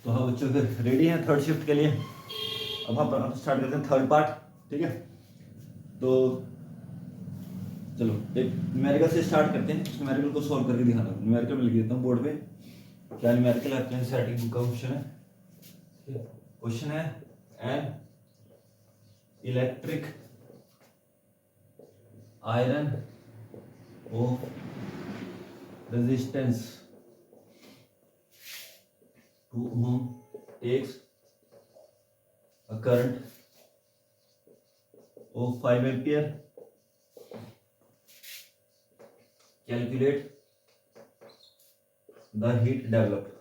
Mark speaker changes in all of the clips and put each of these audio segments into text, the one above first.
Speaker 1: तो हाँ बच्चों फिर रेडी हैं थर्ड शिफ्ट के लिए। अब हम स्टार्ट करते हैं थर्ड पार्ट, ठीक है। तो चलो एक न्यूमेरिकल से स्टार्ट करते हैं। न्यूमेरिकल को सॉल्व करके दिखाना। न्यूमेरिकल में लिख देता हूँ बोर्ड पे क्या न्यूमेरिकल है। सेटिंग बुक का क्वेश्चन है, क्वेश्चन है an electric iron of resistance 2 ohm takes a current of 5 ampere. Calculate the heat developed.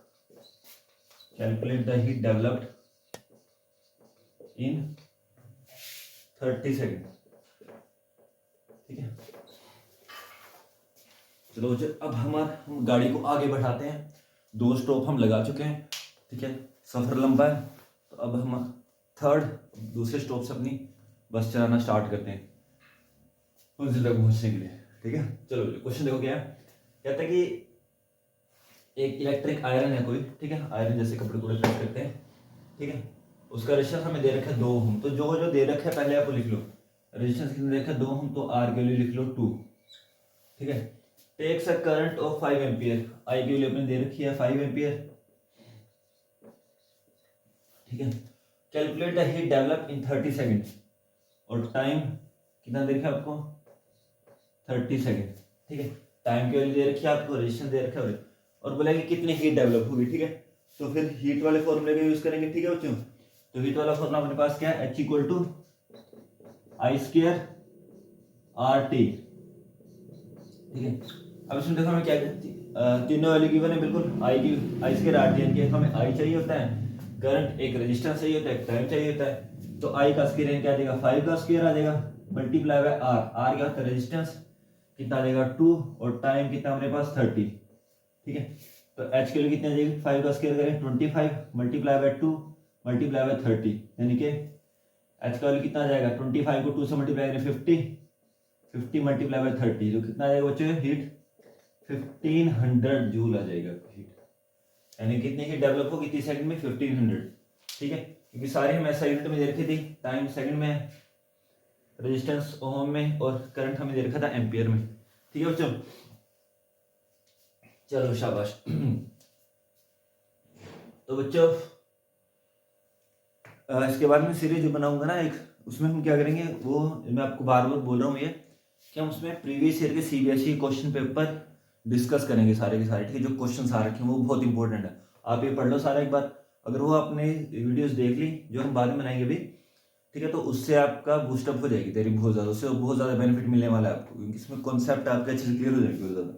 Speaker 1: Calculate the heat developed in 30 seconds. ठीक है। चलो अब हम गाड़ी को आगे बढ़ाते हैं। 2 स्टॉप हम लगा चुके हैं, ठीक है। सफर लंबा है, तो अब हम दूसरे स्टॉप से अपनी बस चलाना स्टार्ट करते हैं मंजिल तक पहुंचने के लिए, ठीक है। चलो क्वेश्चन देखो क्या है। कहता है कि एक इलेक्ट्रिक आयरन है कोई, ठीक है। आयरन जैसे कपड़े प्रेस करते हैं, ठीक है। उसका रेजिस्टेंस हमें दे रखा है 2 ओम। तो जो दे रखा है पहले आप लिख लो। रेजिस्टेंस कितना दे रखा है 2 ओम, तो आर के लिए लिख लो 2, ठीक है। Takes a current of 5 ampere. I की वैल्यू अपने दे रखी है 5 एम्पियर, ठीक है। Calculate the heat develop in 30 second. और टाइम कितना दे रखा है आपको 30 सेकेंड, ठीक है। टाइम की वैल्यू दे रखी है आपको, रेजिस्टेंस दे रखा है और बोला कि कितनी हीट डेवलप होगी, ठीक है। तो फिर हीट वाले फॉर्मूले का यूज करेंगे, ठीक है बच्चों। तो हीट वाला फॉर्मूला अपने पास क्या है, H equal to I square R T, ठीक है। अब इसमें देखो हमें क्या तीनों वैल्यू गिवन है बिल्कुल। आई स्क्वायर आर टी, यानी कि हमें आई चाहिए होता है, करंट एक रेजिस्टेंस चाहिए होता है, एक टाइम चाहिए होता है। तो आई का स्क्वायर क्या आ जाएगा 5 का स्क्वायर आ जाएगा मल्टीप्लाई बाय आर। आर क्या होता है रेजिस्टेंस, कितना आ जाएगा 2, और टाइम कितना हमारे पास 30, ठीक है। तो एच के लिए कितनी आ जाएगी 5 का स्क्वायर करें 25 मल्टीप्लाई बाय 2 मल्टीप्लाई बाय 30, यानी कि एच का वैल्यू कितना आ जाएगा 25 को 2 से मल्टीप्लाई करें 50 मल्टीप्लाई बाय 30, जो कितना आ जाएगा बच्चों हीट 1500 जूल आ जाएगा हीट। यानी कितनी हीट डेवलप होगी 30 सेकंड में 1500, ठीक है। क्योंकि सारे हम ऐसा यूनिट में दे रखी थी, टाइम सेकंड में, रेजिस्टेंस ओम में, और करंट हमें दे रखा था एम्पियर में, ठीक है बच्चों। चलो शाबाश। तो बच्चों इसके बाद में सीरीज जो बनाऊंगा ना एक, उसमें हम क्या करेंगे वो मैं आपको बार बार बोल रहा हूँ ये कि हम उसमें प्रीवियस ईयर के सीबीएसई क्वेश्चन पेपर डिस्कस करेंगे सारे के सारे, ठीक है। जो क्वेश्चन आ रखे हैं वो बहुत इंपॉर्टेंट है, आप ये पढ़ लो सारा एक बार। अगर वो आपने वीडियोस देख ली जो हम बाद में बनाएंगे भी, ठीक है, तो उससे आपका बूस्टअप हो जाएगी तेरी बहुत ज़्यादा, उससे बहुत ज़्यादा बेनिफिट मिलने वाला है आपको, क्योंकि इसमें कॉन्सेप्ट आपके अच्छे से क्लियर हो जाएंगे बहुत ज़्यादा,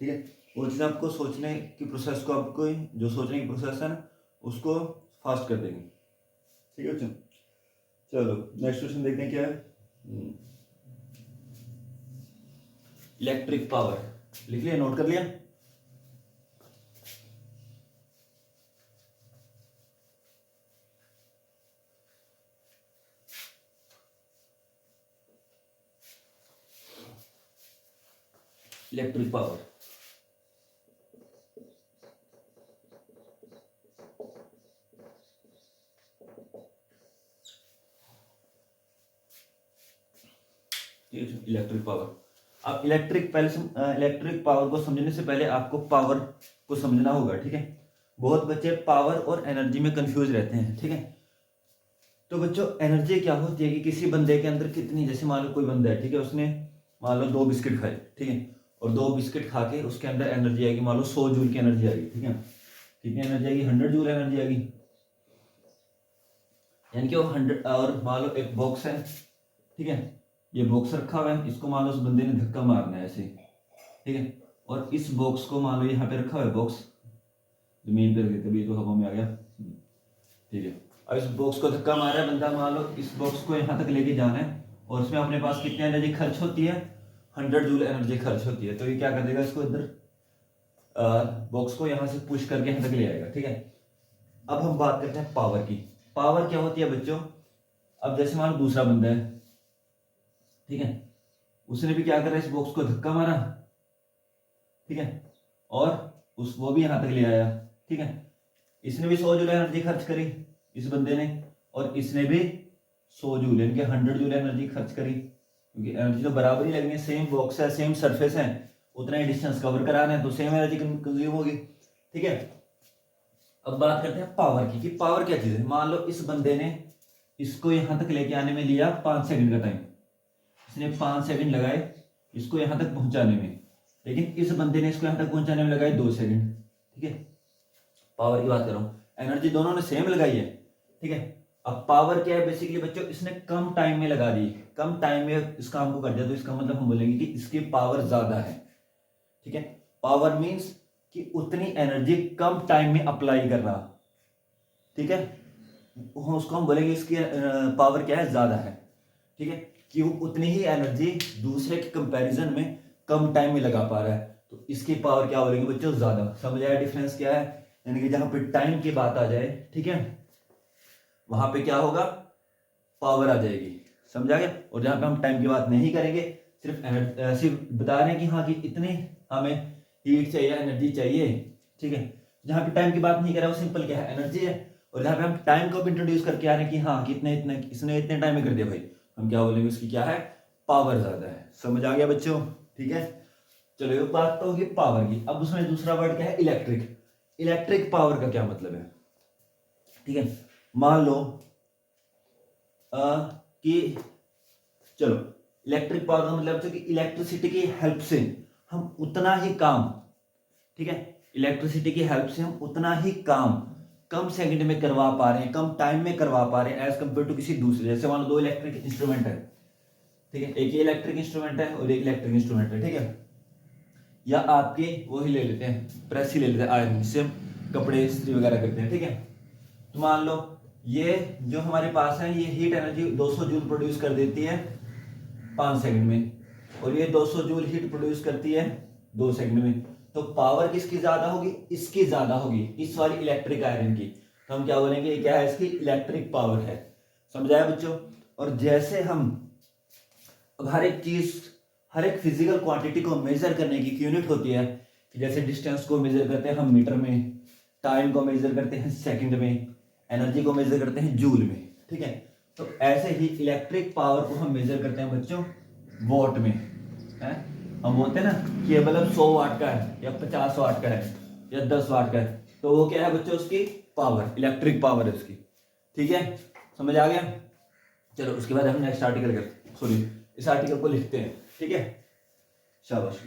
Speaker 1: ठीक है। वो चीज़ आपको सोचने की प्रोसेस को, आपको जो सोचने की प्रोसेस है ना उसको फास्ट कर देंगे, ठीक है बच्चों। चलो नेक्स्ट क्वेश्चन देखते हैं क्या है। इलेक्ट्रिक पावर लिख लिया, नोट कर लिया। Electric power, electric power. अब इलेक्ट्रिक पावर को समझने से पहले आपको पावर को समझना होगा, ठीक है। बहुत बच्चे पावर और एनर्जी में कंफ्यूज रहते हैं, ठीक है। तो बच्चों एनर्जी क्या होती है कि किसी बंदे के अंदर कितनी, जैसे मान लो कोई बंदा है, ठीक है, उसने मान लो 2 बिस्किट खाए, ठीक है, और 2 बिस्किट खा के उसके अंदर एनर्जी आएगी, मान लो 100 जूल की एनर्जी आएगी, ठीक है। कितनी एनर्जी आएगी 100 जूल एनर्जी आएगी, यानी कि वो 100। और मान लो एक बॉक्स है, ठीक है, ये बॉक्स रखा हुआ है, इसको मान लो उस बंदे ने धक्का मारना है ऐसे, ठीक है। और इस बॉक्स को मान लो यहाँ पे रखा हुआ है बॉक्स, जमीन पे रखे तभी तो हवा में आ गया, ठीक है। अब इस बॉक्स को धक्का मारा है बंदा, मान लो इस बॉक्स को यहाँ तक लेके जाना है, और इसमें अपने पास कितनी एनर्जी खर्च होती है 100 जूल एनर्जी खर्च होती है। तो ये क्या कर देगा, इसको इधर बॉक्स को यहाँ से पुश करके यहाँ तक ले आएगा, ठीक है। अब हम बात करते हैं पावर की। पावर क्या होती है बच्चों, अब जैसे मान लो दूसरा बंदा है, ठीक है, उसने भी क्या करा इस बॉक्स को धक्का मारा, ठीक है, और वो भी यहां तक ले आया, ठीक है। इसने भी 100 जूल एनर्जी खर्च करी इस बंदे ने, और इसने भी 100 जूल यानी कि 100 जूल एनर्जी खर्च करी, क्योंकि एनर्जी तो बराबर ही लगनी है, सेम बॉक्स है, सेम सरफेस है, उतना ही डिस्टेंस कवर कराना है, तो सेम एनर्जी कंज्यूम होगी। ठीक है, अब बात करते हैं पावर की, कि पावर क्या चीज है। मान लो इस बंदे ने इसको यहां तक लेके आने में लिया 5 सेकंड का टाइम, इसने 5 सेकंड लगाए इसको यहां तक पहुंचाने में, लेकिन इस बंदे ने इसको यहां तक पहुंचाने में लगाए 2 सेकंड। ठीक है, पावर की बात कर रहा हूं, एनर्जी दोनों ने सेम लगाई है। ठीक है, अब पावर क्या है बेसिकली बच्चों, इसने कम टाइम में लगा दी, कम टाइम में इस काम को कर दिया, तो इसका मतलब हम बोलेंगे कि इसकी पावर ज्यादा है। ठीक है, पावर मींस कि उतनी एनर्जी कम टाइम में अप्लाई कर रहा। ठीक है, उसको हम बोलेंगे इसकी पावर क्या है, ज्यादा है। ठीक है, कि वो उतनी ही एनर्जी दूसरे के कंपैरिजन में कम टाइम में लगा पा रहा है, तो इसकी पावर क्या बोलेंगे बच्चों, ज्यादा। समझ आया डिफरेंस क्या है, यानी कि जहां पे टाइम की बात आ जाए, ठीक है, वहां पे क्या होगा, पावर आ जाएगी। समझा गया। और जहां पे हम टाइम की बात नहीं करेंगे, सिर्फ ऐसे बता रहे हैं कि हाँ कि इतनी हमें हीट चाहिए, एनर्जी चाहिए। ठीक है, जहां पे टाइम की बात नहीं कर रहा, वो सिंपल क्या है, एनर्जी है। और जहां पे हम टाइम को भी इंट्रोड्यूस करके आ रहे हैं कि हाँ कितने इतने इसने इतने टाइम में कर दिया भाई, हम क्या बोलेंगे उसकी क्या है, पावर ज्यादा है। समझ आ गया बच्चों। ठीक है, चलो ये बात तो होगी पावर की। अब उसमें दूसरा वर्ड क्या है, इलेक्ट्रिक। इलेक्ट्रिक पावर का क्या मतलब है। ठीक है, मान लो कि चलो इलेक्ट्रिक पावर का मतलब कि इलेक्ट्रिसिटी की हेल्प से हम उतना ही काम, ठीक है, इलेक्ट्रिसिटी की हेल्प से हम उतना ही काम कम सेकंड में करवा पा रहे हैं, कम टाइम में करवा पा रहे हैं एज कंपेयर टू किसी दूसरे। जैसे मान लो 2 इलेक्ट्रिक इंस्ट्रूमेंट है, ठीक है, एक ही इलेक्ट्रिक इंस्ट्रूमेंट है और एक इलेक्ट्रिक इंस्ट्रूमेंट है। ठीक है, या आपके वही ले लेते हैं, प्रेस ही ले लेते हैं आयरन, जिससे हम कपड़े इस्त्री वगैरह करते हैं। ठीक है, तो मान लो ये जो हमारे पास है, ये हीट एनर्जी 200 जूल प्रोड्यूस कर देती है 5 सेकंड में, और ये 200 जूल हीट प्रोड्यूस करती है 2 सेकंड में। तो पावर किसकी ज्यादा होगी, इसकी ज्यादा होगी, इस वाली इलेक्ट्रिक आयरन की। तो हम क्या बोलेंगे, ये क्या है, इसकी इलेक्ट्रिक पावर है। समझाया बच्चों। और जैसे हम अब हर एक चीज, हर एक फिजिकल क्वांटिटी को मेजर करने की यूनिट होती है, कि जैसे डिस्टेंस को मेजर करते हैं हम मीटर में, टाइम को मेजर करते हैं सेकंड में, एनर्जी को मेजर करते हैं जूल में। ठीक है, तो ऐसे ही इलेक्ट्रिक पावर को हम मेजर करते हैं बच्चों वॉट में। है, हम बोलते हैं ना कि ये बल्ब 100 वाट का है या 50 वाट का है या 10 वाट का है, तो वो क्या है बच्चों, उसकी पावर, इलेक्ट्रिक पावर है उसकी। ठीक है, समझ आ गया। चलो उसके बाद हम नेक्स्ट आर्टिकल करते, सॉरी इस आर्टिकल को लिखते हैं। ठीक है, शाबाश।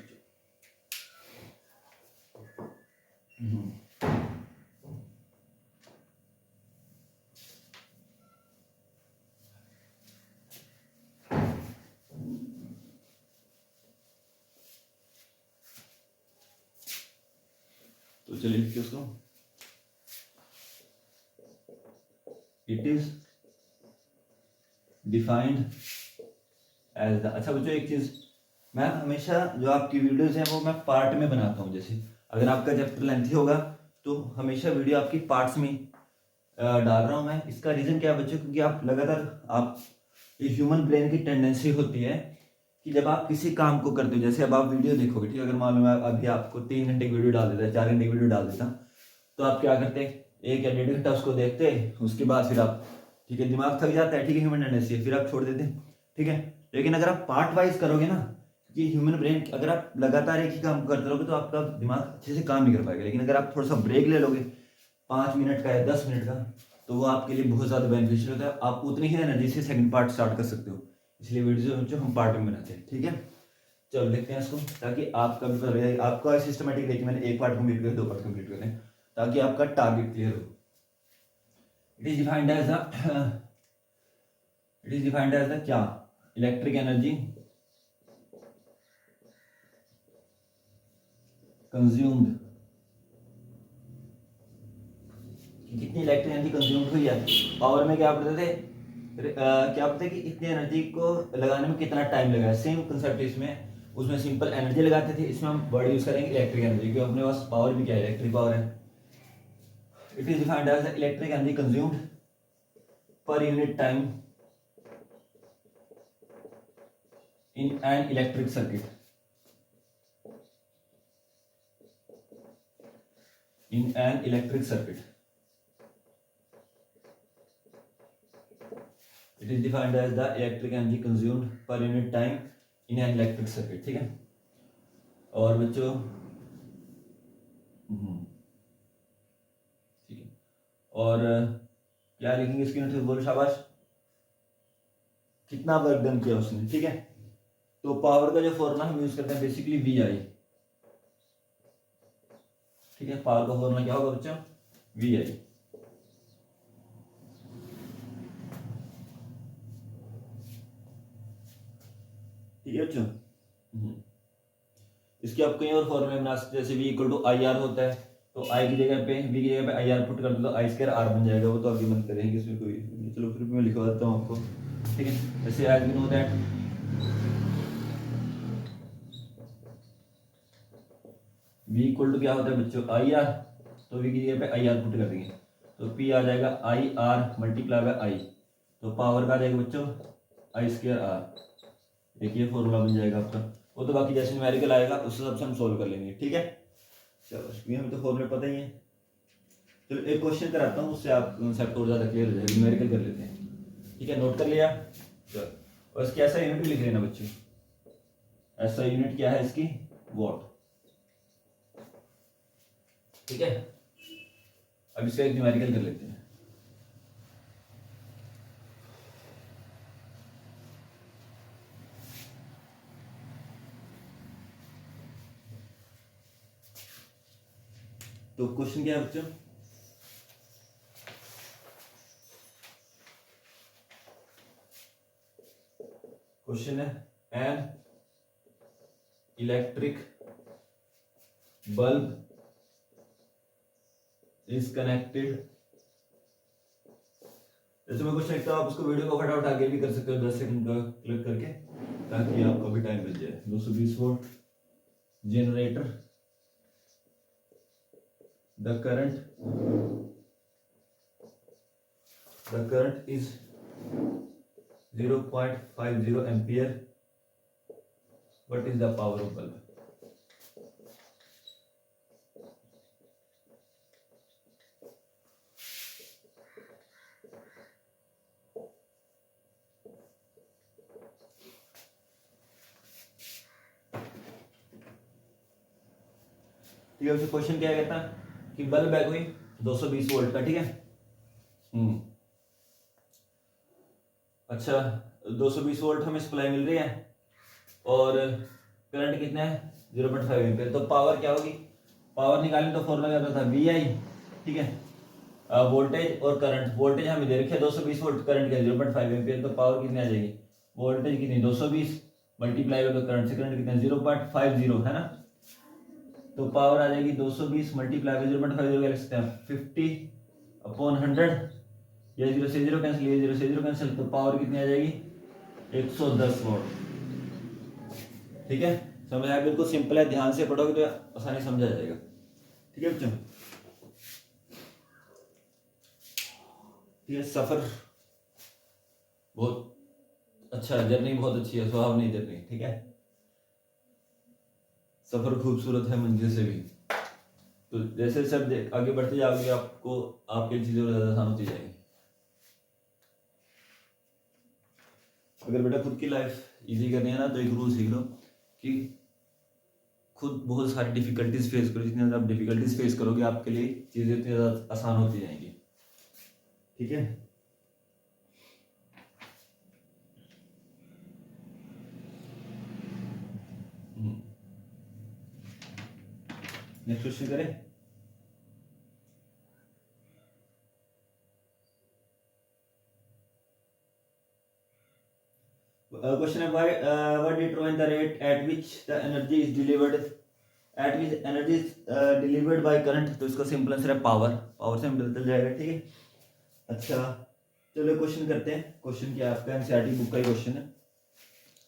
Speaker 1: तो चलिए लिखिए उसको, it is defined as the. अच्छा बच्चों एक चीज, मैं हमेशा जो आपकी वीडियोस हैं वो मैं पार्ट में बनाता हूँ। जैसे अगर आपका चैप्टर लेंथी होगा तो हमेशा वीडियो आपकी पार्ट्स में डाल रहा हूँ मैं। इसका रीजन क्या है बच्चों, क्योंकि आप लगातार आप, ये ह्यूमन ब्रेन की टेंडेंसी होती है कि जब आप किसी काम को करते हो, जैसे अब आप वीडियो देखोगे, ठीक है, अगर मालूम है अभी आपको 3 घंटे की वीडियो डाल देता है, 4 घंटे की वीडियो डाल देता, तो आप क्या करते, 1 या 1.5 घंटा उसको देखते, उसके बाद फिर आप, ठीक है, दिमाग थक जाता है, ठीक है, ह्यूमन टेंडेंसी है, फिर आप छोड़ देते हैं। ठीक है, लेकिन अगर आप पार्ट वाइज करोगे ना, कि ह्यूमन ब्रेन, अगर आप लगातार एक ही काम करते रहोगे तो आपका दिमाग अच्छे से काम नहीं कर पाएगा। लेकिन अगर आप थोड़ा सा ब्रेक ले लोगे 5 मिनट का या 10 मिनट का, तो वो आपके लिए बहुत ज़्यादा बेनिफिशियल होता है। आप उतनी ही एनर्जी से सेकंड पार्ट स्टार्ट कर सकते हो। इसलिए वीडियो जो हम पार्ट में बनाते हैं। ठीक है, चलो देखते हैं इसको, ताकि आपका भी रहे, आपका सिस्टमेटिक देखिए, मैंने 1 पार्ट कंप्लीट कर, 2 पार्ट कंप्लीट कर लें, ताकि आपका टारगेट क्लियर हो। It is defined as the क्या, इलेक्ट्रिक एनर्जी कंज्यूम्ड, कितनी इलेक्ट्रिक एनर्जी कंज्यूम्ड हुई है। पावर में क्या पढ़ते थे, क्या पता है कि इतनी एनर्जी को लगाने में कितना टाइम लगा। सेम कंसेप्ट इसमें, उसमें सिंपल एनर्जी लगाते थे, इसमें हम वर्ड यूज करेंगे इलेक्ट्रिक एनर्जी, क्योंकि अपने पास पावर भी क्या है, इलेक्ट्रिक पावर है। It is defined as electric energy consumed per unit time in an electric circuit, in an electric circuit. It is defined as the electric energy consumed per unit time in an electric circuit. ठीक है, और बच्चों ठीक है, और क्या लिखेंगे इसकी यूनिट, बोलो शाबाश, कितना वर्क डन किया उसने। ठीक है, तो पावर का जो फॉर्मूला हम यूज करते हैं बेसिकली वी आई। ठीक है, पावर का फॉर्मूला क्या होगा बच्चों, वी आई। ठीक है बच्चों, इसके आप कई और फॉर्मूले बना सकते हैं, जैसे v equal to I R होता है, तो आई की जगह पे v की जगह पे आई आर पुट कर दो तो आई स्क्वायर आर बन जाएगा। वो तो आगे मन करेंगे, इसमें कोई, चलो फिर मैं लिखवा देता हूँ आपको। ठीक है, जैसे as we know that v equal to क्या होता है बच्चों, आई आर, तो v की जगह पे आई आर पुट कर देंगे तो p आ जाएगा आई आर मल्टीप्लाई बाय आई, तो पावर का आ जाएगा बच्चों आई स्क्वायर आर। एक ये फॉर्मूला बन जाएगा आपका। वो तो बाकी जैसे न्यूमेरिकल आएगा उस हिसाब से हम सोल्व कर लेंगे। ठीक है, चलो ये हमें तो फॉर्मूले पता ही है। चलो एक क्वेश्चन कराता हूँ, उससे आप कॉन्सेप्ट और ज़्यादा क्लियर हो जाएगा। न्यूमेरिकल कर लेते हैं। ठीक है, नोट कर लिया। चलो, और इसकी ऐसा यूनिट भी लिख लेना बच्चों, ऐसा यूनिट क्या है इसकी, वॉट। ठीक है, अब इसका एक न्यूमेरिकल कर लेते हैं। तो क्वेश्चन क्या है बच्चों, क्वेश्चन है an electric bulb is connected. जैसे मैं क्वेश्चन लिखता हूँ, आप उसको वीडियो को फटाफट आगे भी कर सकते हो 10 सेकंड का क्लिक करके, ताकि आपको भी टाइम बच जाए। 220 volt generator, the current is 0.50 ampere. What is the power of bulb? ठीक है, क्वेश्चन क्या कहता है कि बल्ब है कोई 220 वोल्ट का। ठीक है, अच्छा 220 वोल्ट हमें सप्लाई मिल रही है और करंट कितना है 0.5 एम्पीयर। तो पावर क्या होगी, पावर निकालने तो फॉर्मूला क्या था, वी आई। ठीक है, वोल्टेज और करंट, वोल्टेज हमें दे रखी है 220 वोल्ट, करंट क्या 0.5 एम्पीयर, तो पावर कितनी आ जाएगी, वोल्टेज कितनी 220 मल्टीप्लाई बाय करंट से, करंट कितना 0.50 है ना, तो पावर आ जाएगी 220 मल्टीप्लाई बाय 0.50 क्या लिख सकते हैं 50/100, ये 0 से 0 कैंसिल, ये 0 से 0 कैंसिल, तो पावर कितनी आ जाएगी 110 वोल्ट। ठीक है, समझ आया, बिल्कुल सिंपल है, ध्यान से पढ़ोगे तो आसानी समझा जाएगा। ठीक है बच्चों, ठीक है, सफर बहुत अच्छा, जर्नी बहुत अच्छी है, स्वभाव नहीं जर्नी। ठीक है, सफर खूबसूरत है मंजिल से भी। तो जैसे सब आगे बढ़ते जाओगे आपको आपकी चीजें और ज्यादा आसान होती जाएंगी। अगर बेटा खुद की लाइफ इजी करनी है ना, तो एक रूल सीख लो कि खुद बहुत सारी डिफिकल्टीज फेस करो। जितनी ज़्यादा आप डिफिकल्टीज फेस करोगे आपके लिए चीज़ें उतनी ज़्यादा आसान होती जाएंगी। ठीक है, नेक्स्ट क्वेश्चन करें। क्वेश्चन है what determine the rate at which the energy is delivered, eight which energy is delivered by current. तो इसका सिंपल आंसर है पावर, पावर से हम पता चल जाएगा। ठीक है, अच्छा चलो क्वेश्चन करते हैं। क्वेश्चन क्या है आपका, एनसीईआरटी बुक का ही क्वेश्चन है।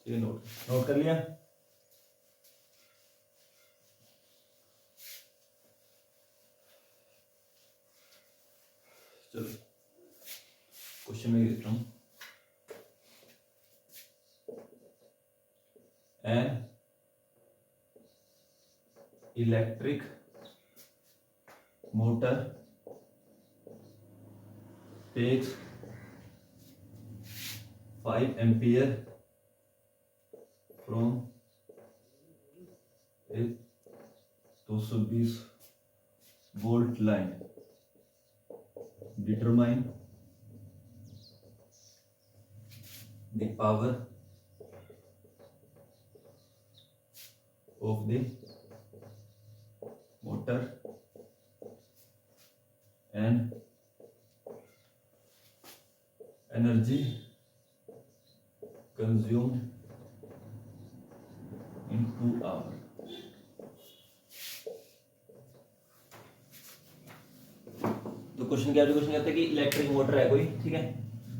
Speaker 1: ठीक है, नोट कर लिया। चलो क्वेश्चन में लिखता हूँ, an electric motor takes 5 ampere from A 220 volt line, determine the power of the motor and energy consumed in 2 hours। तो क्वेश्चन क्या क्वेश्चन कहते हैं कि इलेक्ट्रिक मोटर है कोई, ठीक है,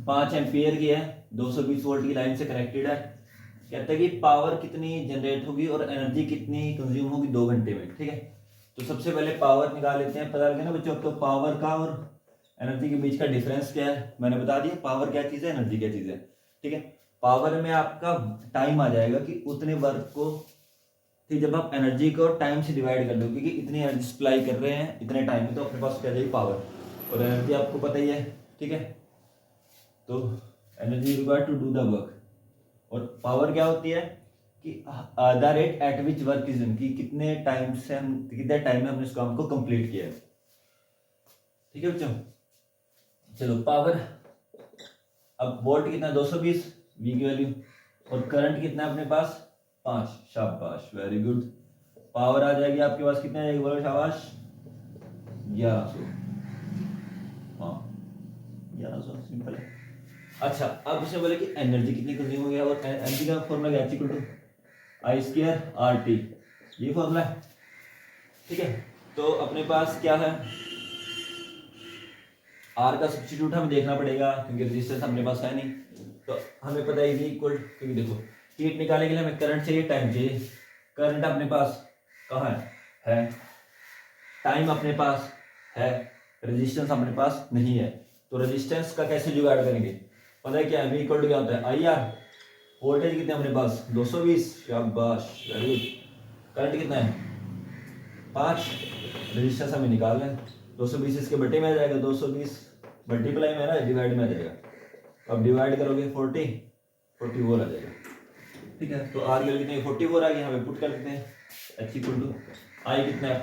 Speaker 1: 5 एम्पियर की है, 220 वोल्ट की लाइन से कनेक्टेड है। कहता है कि पावर कितनी जनरेट होगी और एनर्जी कितनी कंज्यूम होगी 2 घंटे में, ठीक है। तो सबसे पहले पावर निकाल लेते हैं। पता लगे ना बच्चों, तो पावर का और एनर्जी के बीच का डिफरेंस क्या है मैंने बता दिया। पावर क्या चीज़ है, एनर्जी क्या चीज़ है, ठीक है। पावर में आपका टाइम आ जाएगा कि उतने वर्क को, ठीक, जब आप एनर्जी को टाइम से डिवाइड कर दो, क्योंकि इतनी एनर्जी सप्लाई कर रहे हैं इतने टाइम में, तो अपने पास क्या जाएगी पावर, और एनर्जी आपको पता ही है, ठीक है। तो energy required to do the work, और पावर क्या होती है कि the rate at which work is done, कि कितने टाइम से हम, कितने टाइम में हमने इस काम को कंप्लीट किया है, ठीक है बच्चों। चलो पावर, अब वोल्ट कितना, 220 वी की वैल्यू, और करंट कितना है अपने पास 5, शाबाश, वेरी गुड। पावर आ जाएगी आपके पास, कितना आएगी बोलो, शाबाश 1100, हाँ 1100, सिंपल है। अच्छा, अब इसमें बोले कि एनर्जी कितनी कंज्यूम हो गया, और एनर्जी का फॉर्मूला क्या है, equal to I square R T, ये फॉर्मूला है, ठीक है। तो अपने पास क्या है, आर का सब्स्टिट्यूट हमें देखना पड़ेगा क्योंकि रेजिस्टेंस अपने पास है नहीं, तो हमें पता है इक्वल, क्योंकि देखो हीट निकालने के लिए हमें करंट चाहिए, टाइम चाहिए। करंट अपने पास कहाँ है, टाइम अपने पास है, रेजिस्टेंस अपने पास नहीं है। तो रेजिस्टेंस का कैसे जुगाड़ करेंगे, पता है क्या है, V इक्वल टू क्या होता है, आई आर। वोल्टेज कितने अपने पास 220, शाबाश, वेरी गुड। करंट कितना है 5, रेजिस्टेंस हमें निकालना है, 220 इसके बटे में आ जाएगा, 220 मल्टीप्लाई में है ना, डिवाइड में आ जाएगा। अब डिवाइड करोगे 44 आ जाएगा, ठीक है। तो आर की वैल्यू कितनी 44 आ गई, हमें पुट कर देते हैं, एच इक्वल टू आई कितना है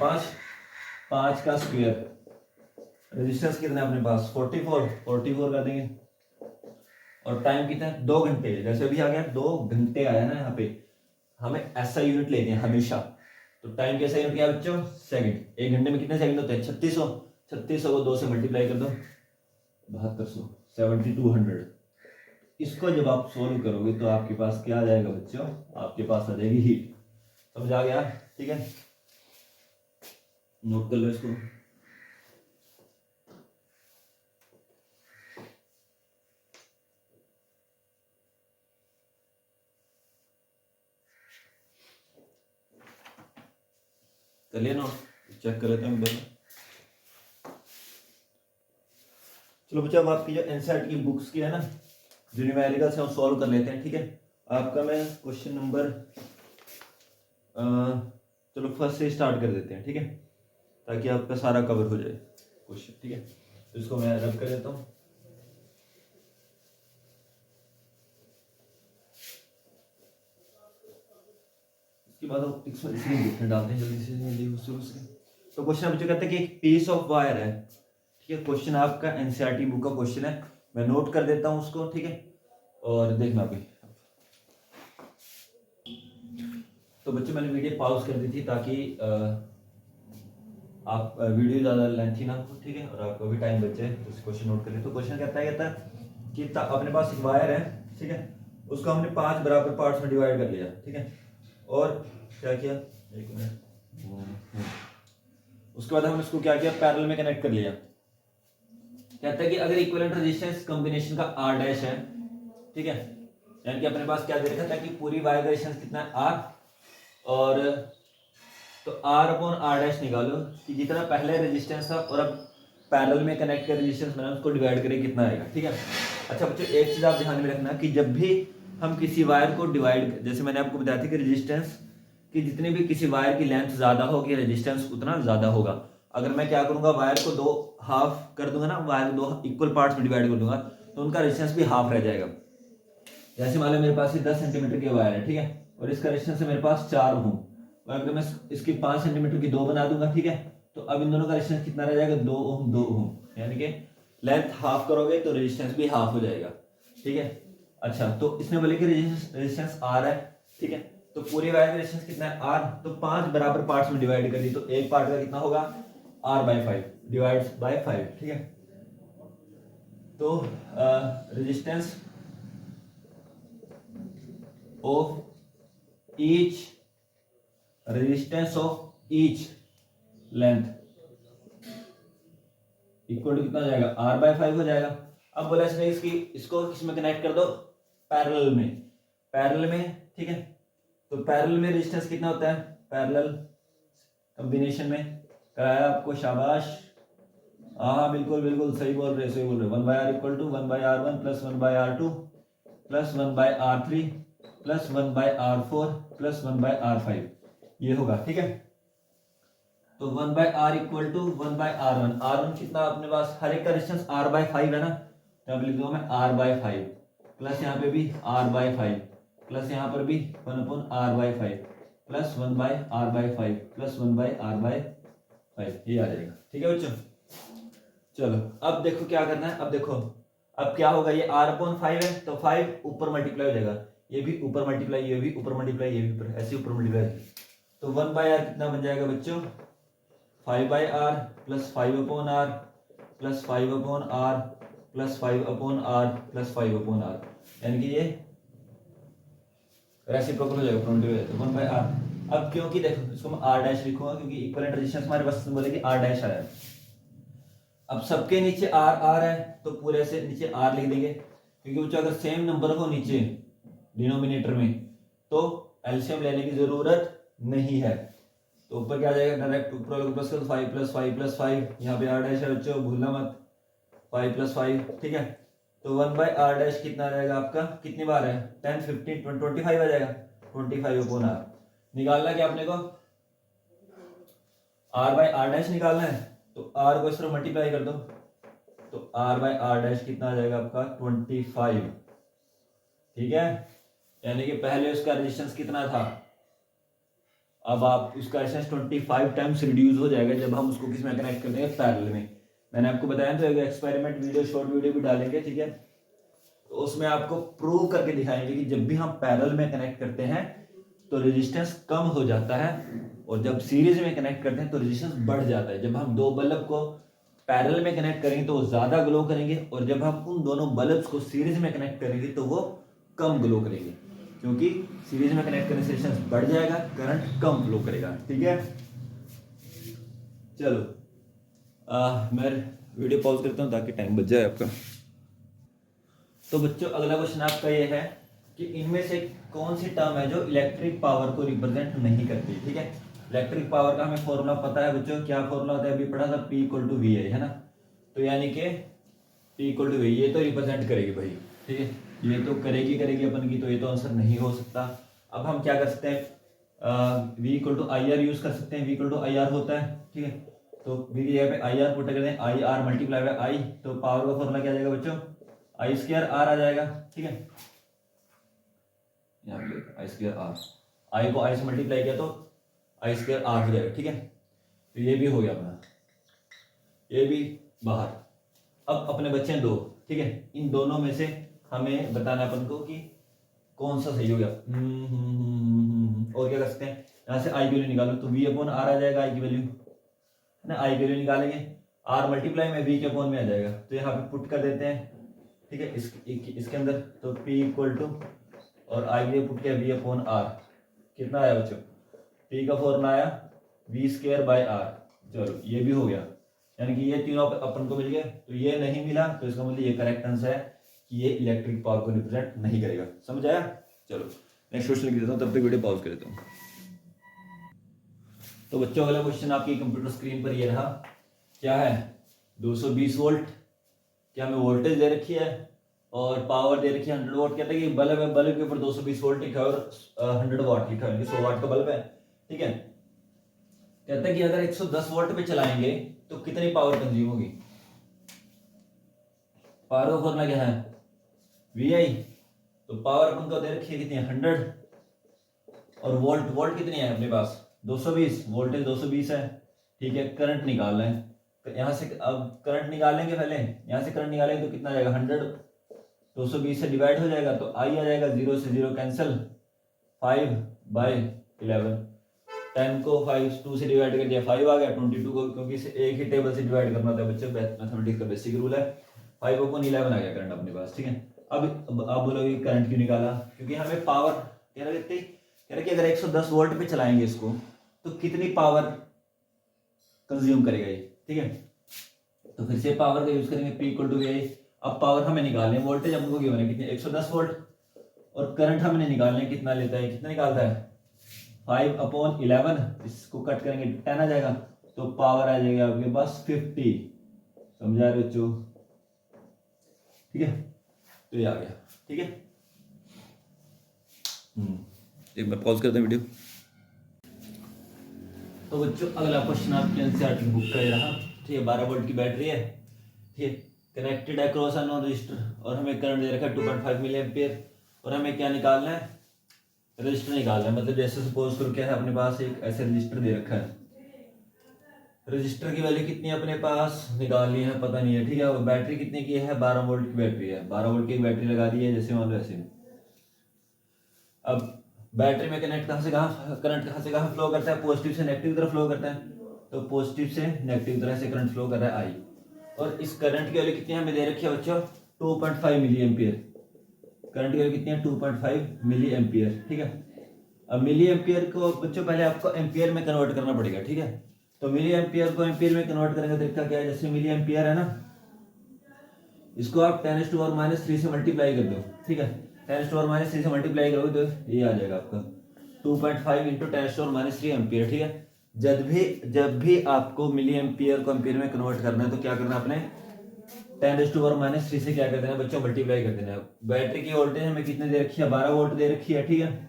Speaker 1: 5 का स्क्वायर, रेजिस्टेंस कितना है अपने पास 44 कर देंगे, और टाइम कितना है 2 घंटे, जैसे अभी आ गया 2 घंटे आया ना यहाँ पे, हमें ऐसा यूनिट लेते हैं हमेशा। तो टाइम कैसा यूनिट क्या बच्चों, सेकंड। 1 घंटे में कितने सेकंड होते हैं 3600 को 2 से मल्टीप्लाई कर दो 7200, 7200। इसको जब आप सोल्व करोगे तो आपके पास क्या आ जाएगा बच्चों, आपके पास आ जाएगी हीट। समझ आ गया, ठीक है, नोट कर लो इसको। कर लिया नोट, चेक कर लेते हैं दोनों। चलो बच्चों, अब आपकी जो एनसीईआरटी की बुक्स की है ना, जो न्यूमेरिकल्स है वो सॉल्व कर लेते हैं, ठीक है। आपका मैं क्वेश्चन नंबर, चलो फर्स्ट से स्टार्ट कर देते हैं, ठीक है, ताकि आपका सारा कवर हो जाए क्वेश्चन, ठीक है। तो इसको मैं रब कर देता हूँ। इसके बाद हम इसमें डालते हैं जल्दी से। तो क्वेश्चन बच्चों कहते हैं कि एक पीस ऑफ वायर है, ठीक है। क्वेश्चन आपका एनसीईआरटी बुक का क्वेश्चन है, मैं नोट कर देता हूँ उसको, ठीक है, और देखना अभी। तो बच्चों मैंने वीडियो पॉज कर दी थी ताकि आप वीडियो ज़्यादा लेंथी ना हो, ठीक है, और आपको भी टाइम बचे, तो इस क्वेश्चन नोट कर ले। तो क्वेश्चन कहता है कि अपने पास एक वायर है, ठीक है, उसको हमने 5 बराबर पार्ट्स में डिवाइड कर लिया, ठीक है, और क्या किया, एक मिनट, उसके बाद हमने इसको क्या किया, पैरेलल में कनेक्ट कर लिया। कहता है कि अगर इक्विवेलेंट रेजिस्टेंस कॉम्बिनेशन का R डैश है, ठीक है, यानी कि अपने पास क्या दे रखा था कि पूरी वायर का रेजिस्टेंस कितना है R, और तो R अपॉन R डैश निकालो कि जितना पहले रेजिस्टेंस था और अब पैरेलल में कनेक्ट कर रेजिस्टेंस बना, उसको डिवाइड करें कितना आएगा, ठीक है। अच्छा बच्चों, एक चीज आप ध्यान में रखना कि जब भी हम किसी वायर को डिवाइड, जैसे मैंने आपको बताया था कि रेजिस्टेंस की जितनी भी किसी वायर की लेंथ ज्यादा होगी, रेजिस्टेंस उतना ज्यादा होगा। अगर मैं क्या करूंगा, वायर को 2 हाफ कर दूंगा ना, वायर को 2 इक्वल पार्ट्स में डिवाइड कर दूंगा, तो उनका रेजिस्टेंस भी हाफ रह जाएगा। जैसे मान लो मेरे पास ये 10 सेंटीमीटर की वायर है, ठीक है, और इसका रेजिस्टेंस है मेरे पास 4 ओम, और अगर मैं इसकी 5 सेंटीमीटर की 2 बना दूंगा, ठीक है, तो अब इन दोनों का रेजिस्टेंस कितना रह जाएगा, 2 ओम 2 ओम, यानी कि लेंथ हाफ करोगे तो रेजिस्टेंस भी हाफ हो जाएगा, ठीक है। अच्छा, तो इसने बोले कि रेजिस्टेंस आर है, ठीक है, तो पूरी वायर का रेजिस्टेंस कितना है, आर, तो 5 बराबर पार्ट्स में डिवाइड कर दी, तो एक पार्ट का कितना होगा, R/5 डिवाइड्स बाय 5, ठीक है। तो resistance of each length equal to कितना हो जाएगा, R/5 हो जाएगा। अब बोला इसने इसको किस में कनेक्ट कर दो, पैरेलल में, ठीक है। तो पैरेलल में रेजिस्टेंस कितना होता है, पैरेलल कॉम्बिनेशन में कराया आपको, शाबाश, हाँ बिल्कुल बिल्कुल सही बोल रहे 1/r equal to 1/r1 plus 1/r2 plus 1/r3 plus 1/r4 plus 1/r5, ये होगा, ठीक है। तो 1/r equal to 1/r1, r1 कितना अपने पास, हर एक का रेजिस्टेंस R/5 है ना, तो अब लिख दो मैं R/5 प्लस यहाँ पे भी R/5 प्लस यहाँ पर भी 1/r/5 plus 1/r/5 plus 1/r/5, ये आ जाएगा, ठीक है बच्चों। चलो अब देखो क्या करना है, अब देखो अब क्या होगा, ये R/5 है तो 5 ऊपर मल्टीप्लाई हो जाएगा, ये भी ऊपर मल्टीप्लाई, ये भी ऊपर मल्टीप्लाई, ये भी ऊपर, ऐसे ऊपर मल्टीप्लाई, तो 1/r कितना बन जाएगा बच्चों, 5/r plus 5/r plus 5/r plus 5/r plus 5/r, यानी कि ये रेसिप्रोकल हो जाएगा, प्रोडक्ट हो जाएगा, तो 1/r। अब क्योंकि देखो इसको मैं r' लिखूंगा क्योंकि इक्विवेलेंट रेजिस्टेंस हमारे पास बोले कि r' आया है। अब सबके नीचे r है तो पूरे से नीचे r लिख देंगे, क्योंकि बच्चों अगर सेम नंबर हो नीचे डिनोमिनेटर में तो एलसीएम लेने की जरूरत नहीं है। तो ऊपर क्या आ जाएगा, डायरेक्ट ऊपर वाले को प्लस कर दो, 5 प्लस 5 प्लस 5, यहाँ पे r' है बच्चों, भूलना मत, 5 प्लस 5, ठीक है। तो 1/r' कितना आ जाएगा आपका, कितनी बार है, 10 15 25 आ जाएगा, 25/r। निकालना क्या अपने को, r/r' निकालना है, तो r को इस तरह मल्टीप्लाई कर दो, तो r/r' कितना आ जाएगा आपका 25, ठीक है। यानी कि पहले उसका रेजिस्टेंस कितना था, अब आप उसका रेजिस्टेंस 25 टाइम्स रिड्यूस हो जाएगा जब हम उसको किसमें कनेक्ट कर देंगे, पैरेलल में। मैंने आपको बताया तो एक एक्सपेरिमेंट वीडियो, शॉर्ट वीडियो भी डालेंगे, ठीक है, तो उसमें आपको प्रूव करके दिखाएंगे कि जब भी हम पैरेलल में कनेक्ट करते हैं तो रेजिस्टेंस कम हो जाता है, और जब सीरीज में कनेक्ट करते हैं तो रेजिस्टेंस बढ़ जाता है। जब हम दो बल्ब को पैरेलल में कनेक्ट करेंगे तो वो ज्यादा ग्लो करेंगे, और जब हम उन दोनों बल्ब्स को सीरीज में कनेक्ट करेंगे तो वो कम ग्लो करेंगे, क्योंकि सीरीज में कनेक्ट करने से रेजिस्टेंस बढ़ जाएगा, करंट कम फ्लो करेगा, ठीक है। चलो मैं वीडियो पॉज करता हूँ ताकि टाइम बच जाए आपका। तो बच्चों अगला क्वेश्चन आपका ये है कि इनमें से कौन सी टर्म है जो इलेक्ट्रिक पावर को रिप्रेजेंट नहीं करती, ठीक है। इलेक्ट्रिक पावर का हमें फॉर्मूला पता है बच्चों, क्या फॉर्मूला होता है, अभी पढ़ा था, P = VI, है ना। तो यानी कि P = VI, ये तो रिप्रेजेंट करेगी भाई, ठीक है, ये तो करेगी अपन की, तो ये तो आंसर नहीं हो सकता। अब हम क्या कर सकते हैं, V = IR यूज कर सकते हैं, V = IR होता है, ठीक है। तो V की जगह पे IR पुट कर दें, IR मल्टीप्लाई बाय I, तो पावर का फॉर्मूला क्या आ जाएगा बच्चों, I² R आ जाएगा, ठीक है। यहाँ पे I² R, I को I से मल्टीप्लाई किया तो I² R हो जाएगा, ठीक है। तो ये भी हो गया अपना, ये भी बाहर। अब अपने बच्चे हैं 2, ठीक है, इन दोनों में से हमें बताना अपन को कि कौन सा सही हो गया। और क्या कर सकते हैं, यहाँ से I की वैल्यू निकालो, तो V/R आ जाएगा, I की वैल्यू है ना, I की वैल्यू निकालेंगे, R मल्टीप्लाई में V के अपॉन में आ जाएगा, तो यहाँ पे पुट कर देते हैं, ठीक है, इसके अंदर, तो P = और I के पुट किया V/R, कितना आया बच्चों, P का फॉर्मूला आया V²/R। चलो ये भी हो गया, यानी कि ये तीनों अपन को मिल गए। तो ये नहीं मिला तो इसका मतलब ये करेक्ट आंसर है कि ये इलेक्ट्रिक पावर को रिप्रेजेंट नहीं करेगा, समझ आया। चलो नेक्स्ट क्वेश्चन लिख देता हूँ, तब तक वीडियो पॉज कर देता हूँ। तो बच्चों अगला क्वेश्चन आपकी कंप्यूटर स्क्रीन पर ये रहा, क्या है, 220 वोल्ट, क्या हमें वोल्टेज दे रखी है और पावर दे रखी है 100 वाट। कहता है कि बल्ब है, बल्ब के ऊपर 220 वोल्ट लिखा है और 100 वाट लिखा है, 100 वाट का बल्ब है, ठीक है। कहता है कि अगर 110 वोल्ट पे चलाएंगे तो कितनी पावर कंज्यूम होगी। पावर का फॉर्मूला क्या है, VI तो पावर अपन को दे रखी है कितनी है 100, और वोल्ट कितनी है अपने पास 220, वोल्टेज 220 है, ठीक है। करंट निकालना है, तो यहाँ से अब करंट निकालेंगे, पहले यहाँ से करंट निकालेंगे तो कितना आ जाएगा 100 220 से डिवाइड हो जाएगा, तो आई आ जाएगा, 0 से 0 कैंसिल, 5/11, 10 को 2 से डिवाइड कर दिया 5 आ गया, 22 को क्योंकि इसे एक ही टेबल से डिवाइड करना होता है बच्चों, मैथमेटिक्स का बेसिक रूल है। 5/11 आ गया करंट अपने पास, ठीक है। अब आप बोलोगे करंट क्यों निकाला, क्योंकि हमें पावर कह रहे कि अगर 110 वोल्ट पे चलाएंगे इसको तो कितनी पावर कंज्यूम करेगा ये, ठीक है। तो फिर से पावर का यूज करेंगे, P = VI। अब पावर हमें निकालने, वोल्टेज हमको गिवन है कितने 110 वोल्ट, और करंट हमने निकालने कितना लेता है, कितना निकालता है 5/11, इसको कट करेंगे 10 आ जाएगा, तो पावर आ जाएगी आपके पास 50। समझा रहे बच्चों, ठीक है। तो ये आ गया, ठीक है। एक बार पॉज करते हैं वीडियो। तो बच्चों अगला क्वेश्चन आपके एनसीईआरटी बुक का ये रहा, ठीक है। 12 वोल्ट की बैटरी है, ठीक है, कनेक्टेड है क्रॉस अननोन रजिस्टर, और हमें करंट दे रखा है 2.5 मिली एम्पियर, और हमें क्या निकालना है, रजिस्टर निकालना है। मतलब जैसे सपोज करो क्या है, अपने पास एक ऐसे रजिस्टर दे रखा है, रजिस्टर की वैल्यू कितनी है अपने पास निकालनी है, पता नहीं है, ठीक है। बैटरी कितने की है, 12 वोल्ट की बैटरी है, 12 वोल्ट की एक बैटरी लगा दी है जैसे मान लो ऐसे। अब बैटरी में करंट कहाँ से कहाँ फ्लो करता है, पॉजिटिव से नेगेटिव तरफ फ्लो करता है, तो पॉजिटिव से नेगेटिव तरह से करंट फ्लो कर रहा है आई, और इस करंट की वैल्यू कितनी हमें दे रखी है बच्चों 2.5 मिली एम्पियर। करंट की वैल्यू कितनी है 2.5 मिली एम्पियर, ठीक है। अब मिली एम्पियर को बच्चों पहले आपको एम्पियर में कन्वर्ट करना पड़ेगा, ठीक है। तो मिली एम्पियर को एम्पियर में कन्वर्ट करने का तरीका क्या है, जैसे मिली एम्पियर है ना, इसको आप 10⁻³ से मल्टीप्लाई कर दो, ठीक है। 10⁻³ से मल्टीप्लाई करोगे तो ये आ जाएगा आपका 2.5 × 10⁻³ एम्पियर, ठीक है। जब भी आपको मिली एम्पियर को एम्पियर में कन्वर्ट करना है तो क्या करना है आपने 10⁻³ से क्या कर देना बच्चों मल्टीप्लाई कर देना है। बैटरी की वोल्टेज हमें कितने दे रखी है 12 वोल्ट दे रखी है, ठीक है।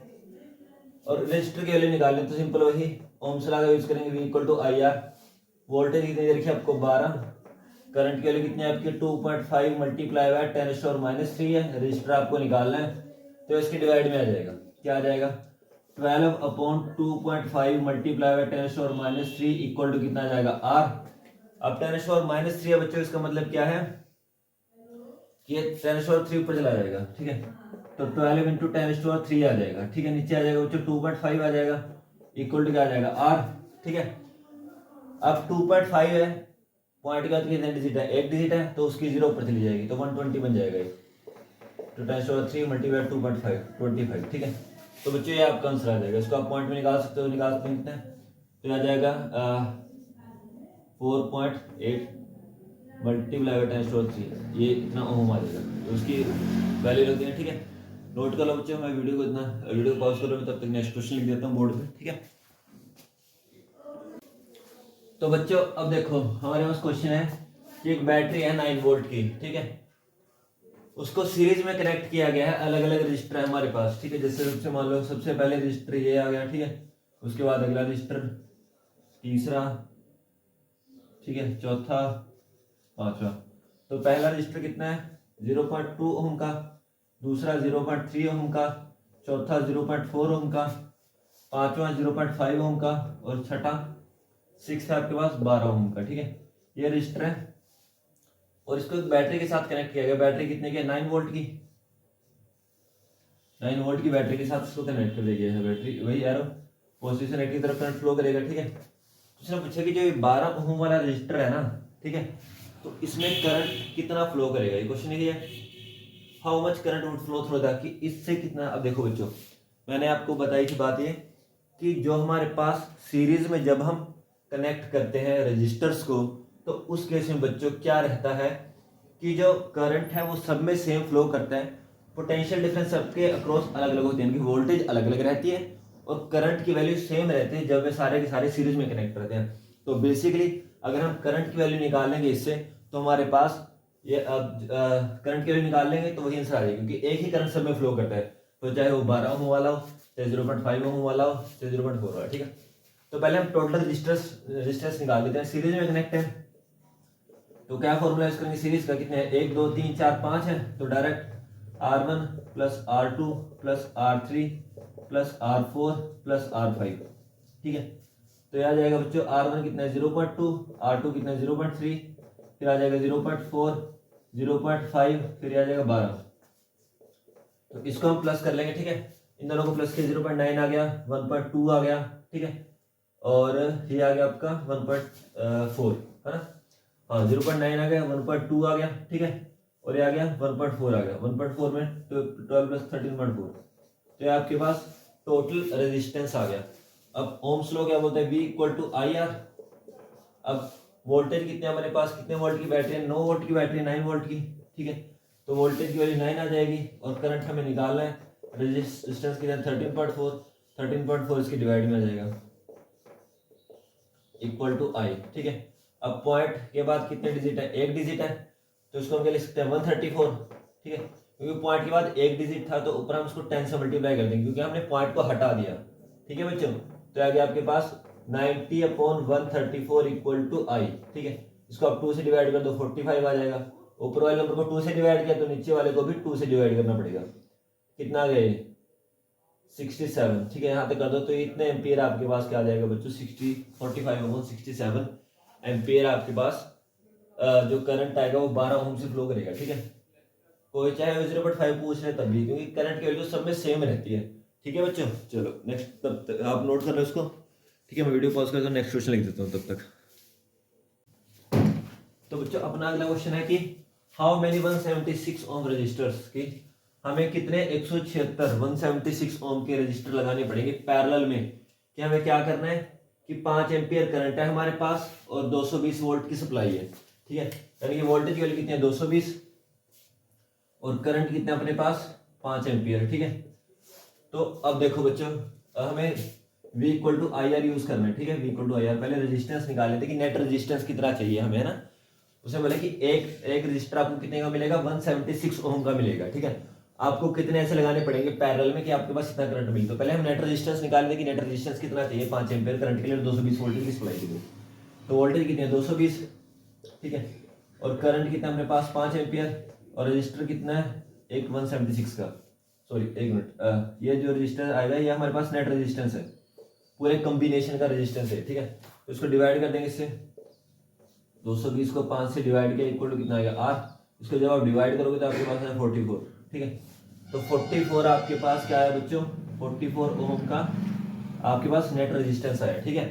Speaker 1: और रजिस्टर की वैल्यू निकालने तो सिंपल वही ओम्स लॉ का यूज करेंगे, V = IR। वोल्टेज कितनी दे रखी है आपको 12, करंट की वैल्यू कितनी है आपकी 2.5 मल्टीप्लाई बाय 10⁻³ है, रजिस्टर आपको निकालना है तो इसके डिवाइड में आ जाएगा, क्या आ जाएगा 12/2.5 मल्टीप्लाई बाय 10⁻³ इक्वल टू कितना आ जाएगा R। अब 10⁻³ है बच्चों, इसका मतलब क्या है कि ये 10⁻³ ऊपर चला जाएगा, ठीक है। तो 12 × 10⁻³ आ जाएगा, ठीक है। नीचे आ जाएगा बच्चों 2.5 आ जाएगा इक्वल टू क्या आ जाएगा R, ठीक है। अब 2.5 है, पॉइंट का कितने डिजिट है, एक डिजिट है, तो उसकी 0 ऊपर चली जाएगी तो 120 बन जाएगा ये, तो 10⁻³ मल्टीप्लाई 2.5 25, ठीक है। तो बच्चों ये आपका आंसर आ जाएगा, इसको आप पॉइंट में निकाल सकते हो, निकाल सकते हैं कितने, तो आ जाएगा 4.8 मल्टीप्लाई बाय 10⁻³, ये इतना ओम आ जाएगा, तो उसकी वैल्यू रख देंगे, ठीक है। नोट कर लो बच्चों, मैं वीडियो को पॉज कर लो, तब तक नेक्स्ट क्वेश्चन लिख देता हूँ बोर्ड पे, ठीक है। तो बच्चों अब देखो हमारे पास क्वेश्चन है कि एक बैटरी है 9 वोल्ट की, ठीक है, उसको सीरीज में कनेक्ट किया गया है, अलग अलग रजिस्टर है हमारे पास, ठीक है। जैसे सबसे मान लो सबसे पहले रजिस्टर ये आ गया, ठीक है, उसके बाद अगला रजिस्टर, तीसरा, ठीक है, चौथा, पांचवा। तो पहला रजिस्टर कितना है 0.2 ओम का, दूसरा 0.3 ओम का, चौथा 0.4 ओम का, पांचवा 0.5 ओम का, और छठा 6 है आपके पास 12 ओम का, ठीक है। ये रजिस्टर है और इसको एक बैटरी के साथ कनेक्ट किया गया। बैटरी कितने की 9 वोल्ट की, 9 वोल्ट की बैटरी के साथ इसको कनेक्ट कर दिया गया है। बैटरी वही एरो पॉजिटिव से नेगेटिव तरफ करंट फ्लो करेगा, ठीक है। उसने पूछा कि जो ये 12 ओम वाला रजिस्टर है ना, ठीक है, तो इसमें करंट कितना फ्लो करेगा, ये क्वेश्चन है how much current would flow through that, कि इससे कितना। अब देखो बच्चों मैंने आपको बताई थी बात ये कि जो हमारे पास सीरीज में जब हम कनेक्ट करते हैं रजिस्टर्स को, तो उस केस में बच्चों क्या रहता है कि जो करंट है वो सब में सेम फ्लो करता है, पोटेंशियल डिफरेंस सबके अक्रॉस अलग अलग होते हैं, इनकी वोल्टेज अलग अलग रहती है और करंट की वैल्यू सेम रहती है जब वे सारे के सारे सीरीज में कनेक्ट करते हैं। तो बेसिकली अगर हम करंट की वैल्यू निकालेंगे इससे, तो हमारे पास ये करंट की वैल्यू निकाल लेंगे तो वही आंसर आ जाएगा, क्योंकि एक ही करंट सब में फ्लो करता है, तो चाहे वो 12 ओम वाला हो, चाहे 0.5 ओम वाला हो, चाहे 0.4 वाला, ठीक है। तो पहले हम टोटल रजिस्टर्स निकाल लेते हैं। सीरीज में कनेक्ट है तो क्या फॉर्मूला यूज करेंगे सीरीज का, कितने हैं 1 2 3 4 5 है, तो direct R1 plus R2 plus R3 plus R4 plus R5, ठीक है। तो यह आ जाएगा बच्चों R1 कितना है 0.2, R2 कितना है 0.3, फिर आ जाएगा 0.4, 0.5, फिर आ जाएगा 12। तो इसको हम प्लस कर लेंगे, ठीक है। इन दोनों को प्लस किया 0.9 आ गया, 1.2 आ गया, ठीक है। और ये आ गया आपका 1.4, है ना। हाँ 0.9 आ गया, 1.2 आ गया, ठीक है। और ये आ गया 1.4 आ गया, 1.4 में 12 प्लस 13.4, तो ये आपके पास टोटल रेजिस्टेंस आ गया। अब ओम्स लॉ क्या बोलते हैं, V इक्वल टू IR। अब वोल्टेज कितने हमारे पास, कितने वोल्ट की बैटरी है, 9 वोल्ट की बैटरी, 9 वोल्ट की, ठीक है। तो वोल्टेज की वैल्यू 9 आ जाएगी और करंट हमें निकालना है। रेजिस्टेंस कितना 13.4, 13.4 इसके डिवाइड में आ जाएगा इक्वल टू I, ठीक है। अब पॉइंट के बाद कितने डिजिट है, एक डिजिट है, तो इसको हम क्या लिख सकते हैं 134, ठीक है। क्योंकि पॉइंट के बाद एक डिजिट था तो ऊपर हम इसको 10 से मल्टीप्लाई कर देंगे क्योंकि हमने पॉइंट को हटा दिया, ठीक है बच्चों। तो आ गया आपके पास 90/134 इक्वल टू I, ठीक है। इसको आप 2 से डिवाइड कर दो 45 आ जाएगा। ऊपर वाले नंबर को 2 से डिवाइड किया तो नीचे वाले को भी 2 से डिवाइड करना पड़ेगा। कितना आ गया 67, ठीक है। यहाँ तक कर दो तो इतने एम्पियर आपके पास क्या आ जाएगा बच्चों 45/67 एम्पियर आपके पास जो करंट आएगा वो 12 ओम से फ्लो करेगा, ठीक है। कोई चाहे 0.5 पूछ रहे तब भी, क्योंकि करंट की वैल्यू सब में सेम रहती है, ठीक है बच्चों। चलो नेक्स्ट, तब तक आप नोट कर लो इसको, ठीक है। मैं वीडियो पॉज कर दो, नेक्स्ट क्वेश्चन लिख देता हूँ तब तक। तो बच्चों अपना अगला क्वेश्चन है कि हाउ मेनी 176 ओम रजिस्टर्स की हमें कितने 176 ओम के रजिस्टर लगाने पड़ेंगे पैरेलल में, कि हमें क्या करना है कि 5 एम्पियर करंट है हमारे पास और 220 वोल्ट की सप्लाई है, ठीक है। यानी कि वोल्टेज की वैल्यू कितनी है 220 और करंट कितना अपने पास 5 एम्पियर, ठीक है। तो अब देखो बच्चों हमें V equal to IR use करना है, ठीक है। V इक्वल टू IR, पहले रेजिस्टेंस निकाल लेते कि नेट रेजिस्टेंस कितना चाहिए हमें, है ना। उसे बोले कि एक रजिस्टर आपको कितने का मिलेगा 176 ओम का मिलेगा, ठीक है। आपको कितने ऐसे लगाने पड़ेंगे पैरेलल में कि आपके पास इतना करंट मिले। तो पहले हम नेट रेजिस्टेंस निकाल दें कि नेट रेजिस्टेंस कितना चाहिए 5 एम्पियर करंट के लिए 220 वोल्ट की सप्लाई के लिए। तो वोल्टेज कितनी है 220, ठीक है। और करंट कितना अपने पास 5 एम्पियर और रजिस्टर कितना है एक 176 का, सॉरी एक मिनट, ये जो रजिस्टर आएगा ये हमारे पास नेट रेजिस्टेंस है, पूरे कॉम्बिनेशन का रेजिस्टेंस है, ठीक है। तो इसको डिवाइड कर देंगे इससे, 220 को 5 से डिवाइड किया इक्वल टू कितना आएगा 8। इसको जब आप डिवाइड करोगे तो आपके पास है 44, ठीक है। तो 44 आपके पास क्या है बच्चों 44 ओम का आपके पास नेट रेजिस्टेंस आया, ठीक है।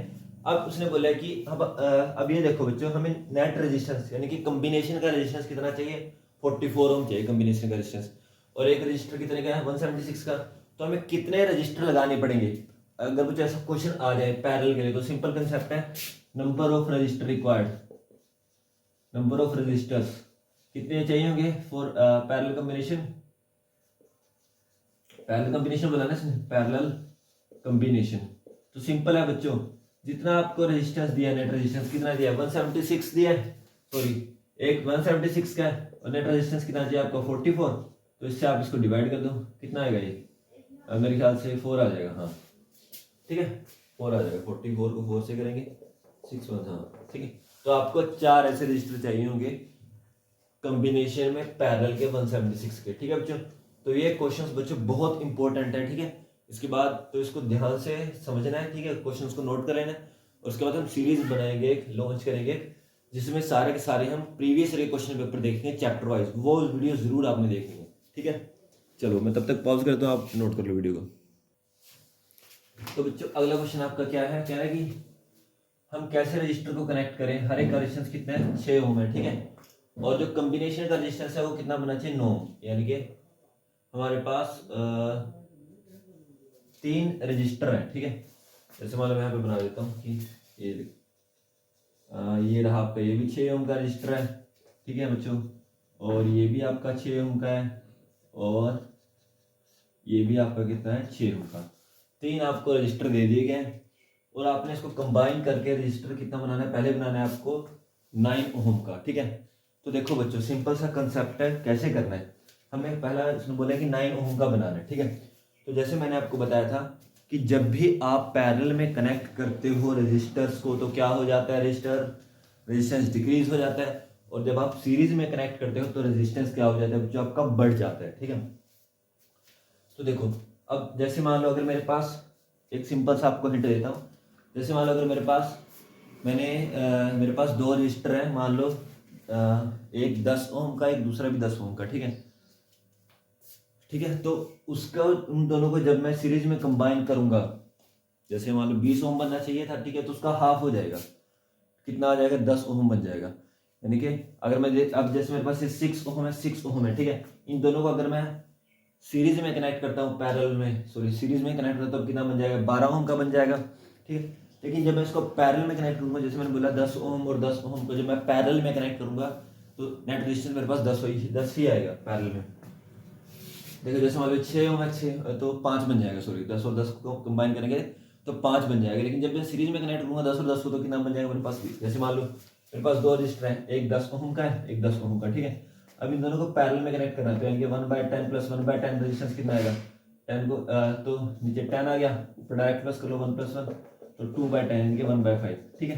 Speaker 1: अब उसने बोला कि अब ये देखो बच्चों हमें नेट रेजिस्टेंस यानी कि कॉम्बिनेशन का रेजिस्टेंस कितना चाहिए 44 ओम चाहिए कॉम्बिनेशन का रेजिस्टेंस, और एक रजिस्टर कितने का है 176 का। तो हमें कितने रजिस्टर लगाने पड़ेंगे अगर कुछ ऐसा क्वेश्चन आ जाए पैरेलल के लिए। तो सिंपल कंसेप्ट है number of resistor required, number of resistors कितने चाहिए होंगे for parallel combination, parallel combination बोला ना पैरेलल कॉम्बिनेशन। तो सिंपल है बच्चों, जितना आपको रेजिस्टेंस दिया नेट रेजिस्टेंस कितना दिया 176 दिया है, सॉरी एक 176 का है और नेट रेजिस्टेंस कितना चाहिए आपको 44। तो इससे आप इसको डिवाइड कर दो कितना आएगा ये मेरे ख्याल से 4 आ जाएगा, हाँ ठीक है 4 आ जाएगा। 44 को 4 से करेंगे 6 1, हाँ ठीक है। तो आपको 4 ऐसे रजिस्टर चाहिए होंगे कॉम्बिनेशन में पैरेलल के 176 के, ठीक है बच्चों। तो ये क्वेश्चंस बच्चों बहुत इंपॉर्टेंट है, ठीक है। इसके बाद तो इसको ध्यान से समझना है, ठीक है, क्वेश्चंस को नोट कर लेना है। और उसके बाद हम सीरीज बनाएंगे एक लॉन्च करेंगे जिसमें सारे के सारे हम प्रीवियस ईयर क्वेश्चन पेपर देखेंगे चैप्टर वाइज, वो वीडियो जरूर आपने देखनी है, ठीक है। चलो मैं तब तक पॉज करता हूँ, आप नोट कर लो वीडियो को। तो बच्चों अगला क्वेश्चन आपका क्या है, कह रहा है कि हम कैसे रजिस्टर को कनेक्ट करें, हर एक का रेजिस्टेंस कितना है 6 ओम है, ठीक है। और जो कॉम्बिनेशन का रेजिस्टेंस है वो कितना बना चाहिए 9 ओम, यानी कि हमारे पास 3 रजिस्टर है, ठीक है। जैसे मान लो मैं यहाँ पे बना देता हूँ कि ये रहा आपका, ये भी 6 ओम का रजिस्टर है, ठीक है बच्चों। और ये भी आपका 6 ओम का है और ये भी आपका कितना है 6 ओम का। 3 आपको रजिस्टर दे दिए गए हैं और आपने इसको कंबाइन करके रजिस्टर कितना बनाना है, पहले बनाना है आपको 9 ओम का, ठीक है। तो देखो बच्चों सिंपल सा कंसेप्ट है, कैसे करना है हमें, पहला इसने बोला कि 9 ओम का बनाना है, ठीक है। तो जैसे मैंने आपको बताया था कि जब भी आप पैरेलल में कनेक्ट करते हो रजिस्टर्स को तो क्या हो जाता है, रेजिस्टेंस डिक्रीज हो जाता है, और जब आप सीरीज में कनेक्ट करते हो तो रेजिस्टेंस क्या हो जाता है बच्चों आपका बढ़ जाता है, ठीक है। तो देखो अब जैसे मान लो अगर मेरे पास एक सिंपल सा आपको हिंट देता हूँ, जैसे मान लो अगर मेरे पास मेरे पास दो रजिस्टर है, मान लो एक 10 ओम का, एक दूसरा भी 10 ओम का, ठीक है। ठीक है, तो उसका उन दोनों को जब मैं सीरीज में कंबाइन करूंगा, जैसे मान लो 20 ओम बनना चाहिए था, ठीक है, तो उसका हाफ हो जाएगा, कितना आ जाएगा 10 ओम बन जाएगा। यानी कि अगर मैं अब जैसे मेरे पास 6 ओम है, 6 ओम है, ठीक है, इन दोनों को अगर मैं सीरीज में कनेक्ट करता हूँ, पैरेलल में सॉरी सीरीज में कनेक्ट करता हूँ, कितना बन जाएगा 12 ओम का बन जाएगा, ठीक है। लेकिन जब मैं इसको पैरेलल में कनेक्ट करूंगा, जैसे मैंने बोला 10 ओम और 10 ओम को जब मैं पैरेलल में कनेक्ट करूंगा तो नेट रेजिस्टेंस मेरे पास 10 ही आएगा पैरेलल में। देखो जैसे मान लो 6 ओम है, 6 तो 5 बन जाएगा, सॉरी 10 और 10 को कंबाइन करेंगे तो 5 बन जाएगा। लेकिन जब मैं सीरीज में कनेक्ट करूंगा 10 और 10 को तो कितना बन जाएगा मेरे पास, जैसे मान लो मेरे पास दो रजिस्टर है, एक 10 ओम का है, एक 10 ओम का, ठीक है। अब इन दोनों को पैरेलल में कनेक्ट करना है, तो यानी कि 1/10 प्लस 1/10 रेजिस्टेंस कितना आएगा 10 को तो नीचे 10 आ गया, ऊपर डायरेक्ट प्लस कर लो 1 + 1 तो 2/10 यानी कि 1/5, ठीक है।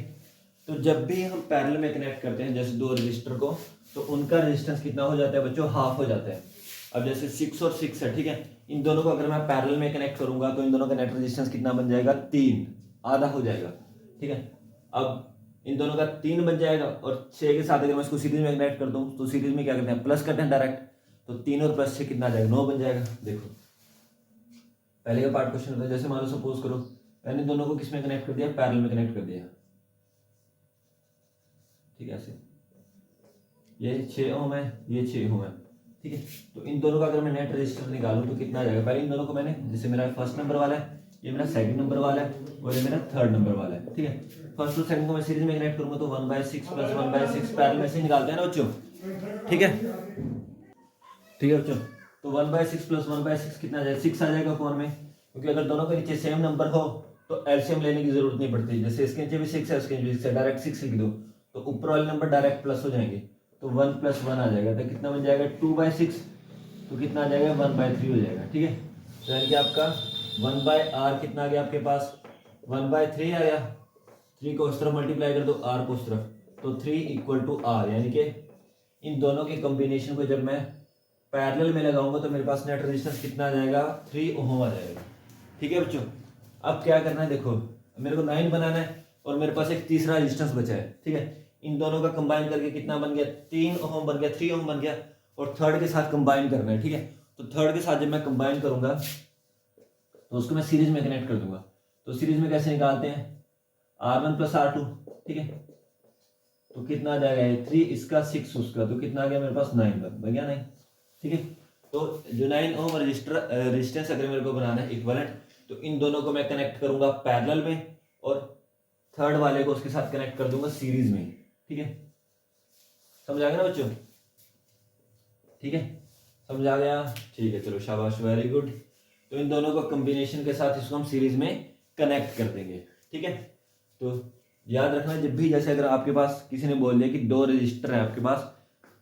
Speaker 1: तो जब भी हम पैरेलल में कनेक्ट करते हैं जैसे दो रजिस्टर को, तो उनका रेजिस्टेंस कितना हो जाता है बच्चों, हाफ हो जाता है। अब जैसे 6 और 6 है, ठीक है, इन दोनों को अगर मैं पैरेलल में कनेक्ट करूंगा तो इन दोनों का नेट रेजिस्टेंस कितना बन जाएगा 3, आधा हो जाएगा, ठीक है। अब इन दोनों का 3 बन जाएगा और 6 के साथ अगर मैं इसको सीरीज में कनेक्ट कर दूं तो सीरीज में क्या करते हैं प्लस करते हैं डायरेक्ट, तो 3 और +6 कितना आ जाएगा 9 बन जाएगा। देखो पहले का पार्ट क्वेश्चन होता है, जैसे मान लो सपोज करो मैंने दोनों को किस में कनेक्ट कर दिया, पैरेलल में कनेक्ट कर दिया, ठीक है, ऐसे ये 6 ओम है, ये 6 ओम है, ठीक है। तो इन दोनों का अगर मैं नेट रेजिस्टेंस निकालूं तो कितना आ जाएगा, पहले इन दोनों को मैंने, जैसे मेरा फर्स्ट नंबर वाला है, ये मेरा सेकंड नंबर वाला है और ये मेरा थर्ड नंबर वाला है, ठीक है। फर्स्ट और सेकंड को मैं सीरीज में कनेक्ट करूंगा तो 1/6 प्लस 1/6 पैरेलल में से निकालते हैं ना बच्चों, ठीक है, ठीक है बच्चों। तो 1/6 प्लस 1/6 कितना आ जाएगा 6 आ जाएगा कौन में, क्योंकि अगर दोनों के नीचे सेम नंबर हो तो एलसीएम लेने की जरूरत नहीं पड़ती, जैसे इसके नीचे भी 6 है, उसके नीचे भी 6 है, डायरेक्ट 6 लिख दो तो ऊपर वाले नंबर डायरेक्ट प्लस हो जाएंगे, तो 1 + 1 आ जाएगा, तो कितना बन जाएगा 2/6, तो कितना आ जाएगा 1/3 हो जाएगा, ठीक है। तो यानी कि आपका 1/r कितना आ गया आपके पास 1/3 आ गया, 3 को उस तरफ मल्टीप्लाई कर दो, r को उस तरफ, तो 3 = r, यानी कि इन दोनों के कॉम्बिनेशन को जब मैं पैरेलल में लगाऊंगा तो मेरे पास नेट रेजिस्टेंस कितना आ जाएगा 3 ओम आ जाएगा, ठीक है बच्चों। अब क्या करना है, देखो मेरे को 9 बनाना है और मेरे पास एक तीसरा रेजिस्टेंस बचा है, ठीक है। इन दोनों का कंबाइन करके कितना बन गया 3 ओम बन गया, 3 ओम बन गया, और थर्ड के साथ कंबाइन करना है, ठीक है। तो थर्ड के साथ जब मैं कंबाइन करूंगा तो उसको मैं सीरीज में कनेक्ट कर दूंगा, तो सीरीज में कैसे निकालते हैं R1 + R2, ठीक है। तो कितना आ जाएगा 3 इसका 6 उसका, तो कितना आ गया मेरे पास 9 बन गया 9, ठीक है। तो जो 9 ओम रेजिस्टेंस अगर मेरे को बनाना है इक्विवेलेंट, तो इन दोनों को मैं कनेक्ट करूंगा पैरेलल में और थर्ड वाले को उसके साथ कनेक्ट कर दूंगा सीरीज में, ठीक है। समझ आ गया ना बच्चों, ठीक है, समझ आ गया, ठीक है, चलो शाबाश, वेरी गुड। तो इन दोनों को कॉम्बिनेशन के साथ इसको हम सीरीज में कनेक्ट कर देंगे, ठीक है। तो याद रखना जब भी, जैसे अगर आपके पास किसी ने बोल दिया कि दो रजिस्टर है आपके पास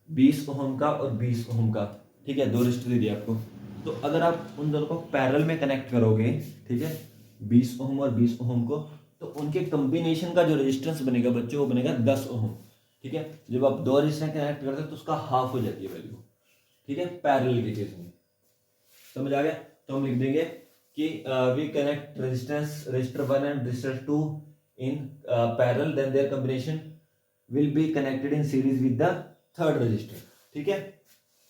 Speaker 1: 20 ओम का और 20 ओम का, ठीक है, दो रजिस्टर दे दिए आपको, तो अगर आप उन दोनों को पैरेलल में कनेक्ट करोगे, ठीक है, 20 ओम और 20 ओम को, तो उनके कॉम्बिनेशन का जो रेजिस्टेंस बनेगा बच्चों वो बनेगा 10 ओम, ठीक है। जब आप दो रजिस्टर कनेक्ट करते हैं तो उसका हाफ हो जाती है वैल्यू, ठीक है, पैरेलल के केस में। समझ आ गया, तो हम लिख देंगे कि we connect resistor 1 and resistor 2 in parallel, then their combination will be connected in series with the third register, ठीक है,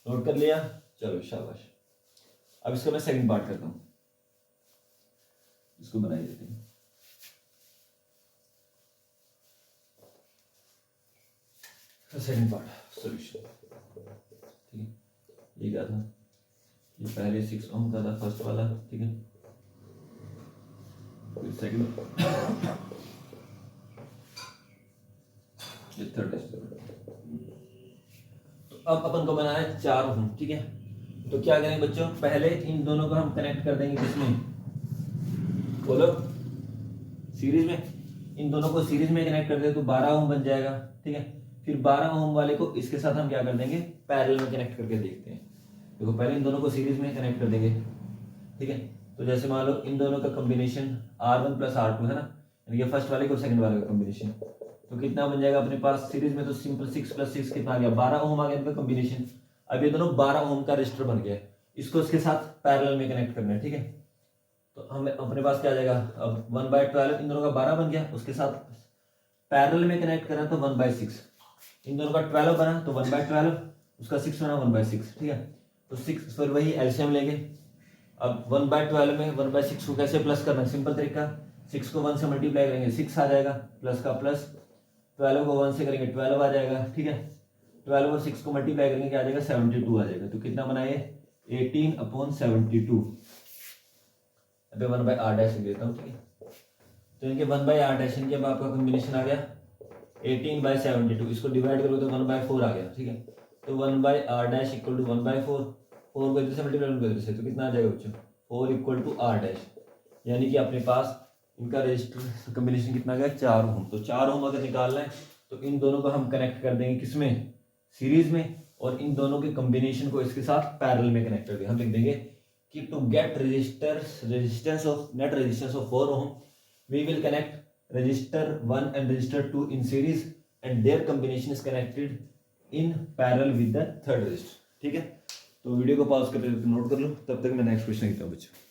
Speaker 1: नोट कर लिया, चलो शाबाश। अब इसका मैं सेकंड पार्ट करता हूं, इसको बनाई देते हैं। सेकंड पार्ट सॉल्यूशन, ठीक है, ये क्या था, ये पहले 6 ओम का था फर्स्ट वाला, ठीक है, फिर सेकंड थर्ड। तो अब अपन को बनाना है 4 ओम, ठीक है। तो क्या करेंगे बच्चों, पहले इन दोनों को हम कनेक्ट कर देंगे किसमें, बोलो सीरीज में। इन दोनों को सीरीज में कनेक्ट कर दे तो 12 ओम बन जाएगा, ठीक है। फिर 12 ओम वाले को इसके साथ हम क्या कर देंगे पैरेलल में कनेक्ट करके देखते हैं। देखो पहले इन दोनों को सीरीज में कनेक्ट कर देंगे, ठीक है। तो जैसे मान लो इन दोनों का कॉम्बिनेशन R1 + R2 है ना, यानी कि फर्स्ट वाले को सेकंड वाले का कॉम्बिनेशन, तो कितना बन जाएगा अपने पास सीरीज में, तो सिंपल 6 + 6 कितना आ गया 12 ओम आ गया इनका कॉम्बिनेशन। अब ये दोनों 12 ओम का रजिस्टर बन गया, इसको इसके साथ पैरेलल में कनेक्ट करना है, ठीक है। तो हमें अपने पास क्या आ जाएगा, अब 1/12 इन दोनों का 12 बन गया, उसके साथ पैरेलल में कनेक्ट करा तो 1/6, इन दोनों का 12 बना तो 1/12, उसका 6 बना 1/6, ठीक है। तो 6 फिर वही एलसीएम लेंगे। अब 1/12 में 1/6 को कैसे प्लस करना है, सिंपल तरीका, 6 को 1 से मल्टीप्लाई करेंगे 6 आ जाएगा, प्लस का प्लस, 12 को 1 से करेंगे 12 आ जाएगा, ठीक है। 12 और 6 को मल्टीप्लाई करेंगे क्या आ जाएगा, 72 आ जाएगा। तो कितना बना ये 18/72। अभी 1/r लिख देता हूँ, ठीक है। तो इनके 1/r इनके अब आपका कॉम्बिनेशन आ गया 18/72, इसको डिवाइड करो तो 1/4 आ गया, ठीक है। तो 1/r इक्वल टू 1/4, 4 को इधर से मल्टीप्लाई करो इधर से, तो कितना आ जाएगा बच्चों, 4 इक्वल टू r, यानी कि अपने पास इनका रजिस्टर कॉम्बिनेशन कितना आ गया 4 ओम। तो 4 ओम अगर निकालना है तो इन दोनों को हम कनेक्ट कर देंगे किसमें, सीरीज में, और इन दोनों के कॉम्बिनेशन को इसके साथ पैरेलल में कनेक्ट कर देंगे। हम लिख देंगे कि to get resistance of net resistance of 4 ohm we will connect resistor 1 and resistor 2 in series and their combination is connected in parallel with the third resistor, ठीक है। तो वीडियो को पॉज करके नोट कर लो, तब तक मैं नेक्स्ट क्वेश्चन लिखता हूँ बच्चों।